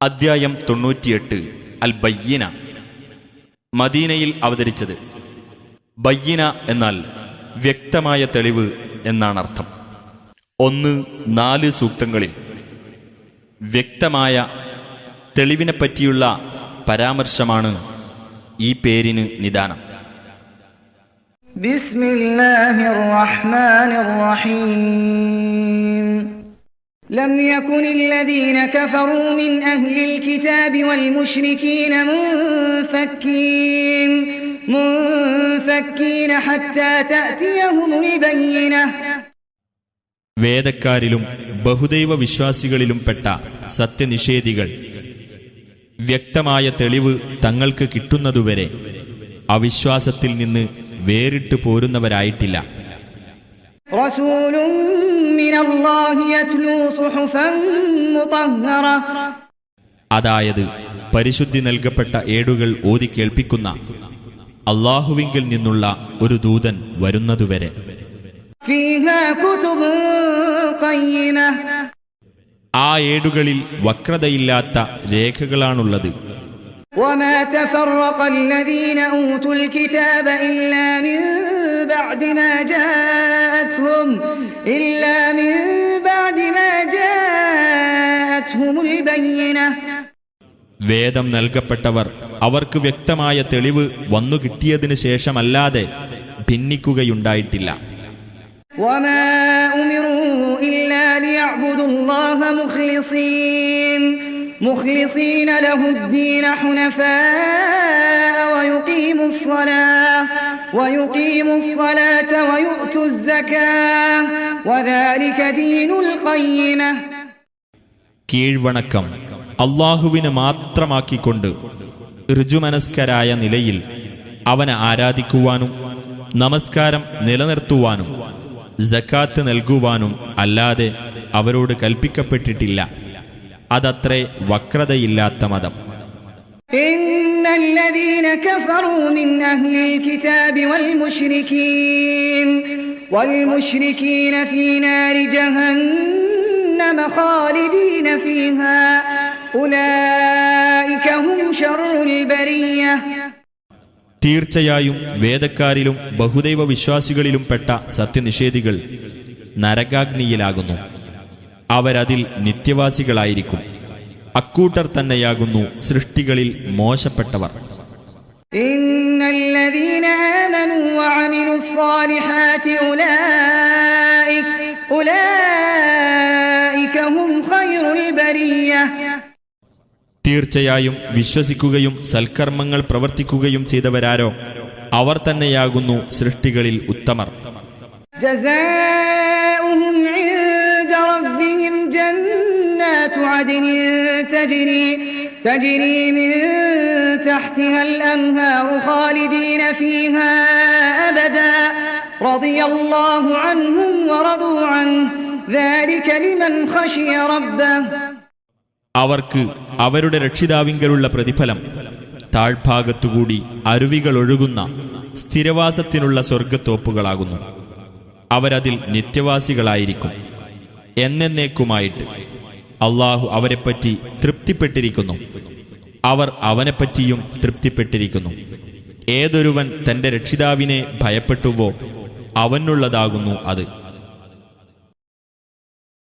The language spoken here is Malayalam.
അദ്ധ്യായം 98 അൽ ബയ്യിന. മദീനയിൽ അവതരിച്ചത്. ബയ്യിന എന്നാൽ വ്യക്തമായ തെളിവ് എന്നാണർത്ഥം. 1-4 സൂക്തങ്ങളിൽ വ്യക്തമായ തെളിവിനെപ്പറ്റിയുള്ള പരാമർശമാണ് ഈ പേരിന് നിദാനം. ബിസ്മില്ലാഹിർ റഹ്മാനിർ റഹീം. لم يكن الذين كفروا من أهل الكتاب والمشركين منفكين حتى تأتيهم البينة. വേദക്കാരിലും ബഹുദൈവ വിശ്വാസികളിലും പെട്ട സത്യനിഷേധികൾ വ്യക്തമായ തെളിവ് തങ്ങൾക്ക് കിട്ടുന്നതുവരെ അവിശ്വാസത്തിൽ നിന്ന് വേറിട്ടു പോരുന്നവരായിട്ടില്ല. അതായത് പരിശുദ്ധി നൽകപ്പെട്ട ഏടുകൾ ഓതി കേൾപ്പിക്കുന്ന അല്ലാഹുവിങ്കിൽ നിന്നുള്ള ഒരു ദൂതൻ വരുന്നതുവരെ. ആ ഏടുകളിൽ വക്രതയില്ലാത്ത രേഖകളാണുള്ളത്. وما تفرق الذين أوتوا الكتاب إلا من بعد ما جاءتهم البينة. വേദം നൽകപ്പെട്ടവർ അവർക്ക് വ്യക്തമായ തെളിവ് വന്നു കിട്ടിയതിനു ശേഷമല്ലാതെ ഭിന്നിക്കുകയുണ്ടായിട്ടില്ല. وما أمروا إلا ليعبدوا الله مخلصين له الدين حنفاء ويقيموا الصلاة ويؤتوا الزكاة وذلك دين القيمة. കീഴ്വണക്കം അല്ലാഹുവിനെ മാത്രമാക്കിക്കൊണ്ട് ഋജുമനസ്കരായ നിലയിൽ അവനെ ആരാധിക്കുവാനും നമസ്കാരം നിലനിർത്തുവാനും സക്കാത്ത് നൽകുവാനും അല്ലാതെ അവരോട് കൽപ്പിക്കപ്പെട്ടിട്ടില്ല. അതത്രേ വക്രതയില്ലാത്ത മതം. ഇന്നല്ലദീന കഫറൂ മിൻ അഹ്ലിൽ കിതാബി വൽമുശ്രികീന ഫീ നാരി ജഹന്നമ ഖാലിദീന ഫീഹാ ഉലൈക ഹും ശർറുൽ ബരിയ്യ. തീർച്ചയായും വേദക്കാരിലും ബഹുദൈവ വിശ്വാസികളിലും പെട്ട സത്യനിഷേധികൾ നരകാഗ്നിയിലാകുന്നു. അവരതിൽ നിത്യവാസികളായിരിക്കും. അക്കൂട്ടർ തന്നെയാകുന്നു സൃഷ്ടികളിൽ മോശപ്പെട്ടവർ. ഇന്നല്ലദീന ആമനൂ വഅമിലുസ് സ്വാലിഹാതി ഉലൈക ഹും ഖൈറുൽ ബരിയ്യ. തീർച്ചയായും വിശ്വസിക്കുകയും സൽക്കർമ്മങ്ങൾ പ്രവർത്തിക്കുകയും ചെയ്തവരാരോ അവർ തന്നെയാകുന്നു സൃഷ്ടികളിൽ ഉത്തമർ. ജസാഉഹും ഇൻദ റബ്ബിഹിം ജന്നാതു അദ്നിൻ തജ്രി മിൻ തഹ്തിഹൽ അൻഹാറു ഖാലിദീന ഫീഹാ അബദാ റളിയല്ലാഹു അൻഹും വറദൂ അൻഹു ദാലിക ലിമൻ ഖശിയ റബ്ബഹു. അവർക്ക് അവരുടെ രക്ഷിതാവിങ്കലുള്ള പ്രതിഫലം താഴ്ഭാഗത്തുകൂടി അരുവികൾ ഒഴുകുന്ന സ്ഥിരവാസത്തിനുള്ള സ്വർഗത്തോപ്പുകളാകുന്നു. അവരതിൽ നിത്യവാസികളായിരിക്കും എന്നേക്കുമായിട്ട്. അല്ലാഹു അവരെപ്പറ്റി തൃപ്തിപ്പെട്ടിരിക്കുന്നു. അവർ അവനെപ്പറ്റിയും തൃപ്തിപ്പെട്ടിരിക്കുന്നു. ഏതൊരുവൻ തന്റെ രക്ഷിതാവിനെ ഭയപ്പെട്ടുവോ അവനുള്ളതാകുന്നു അത്.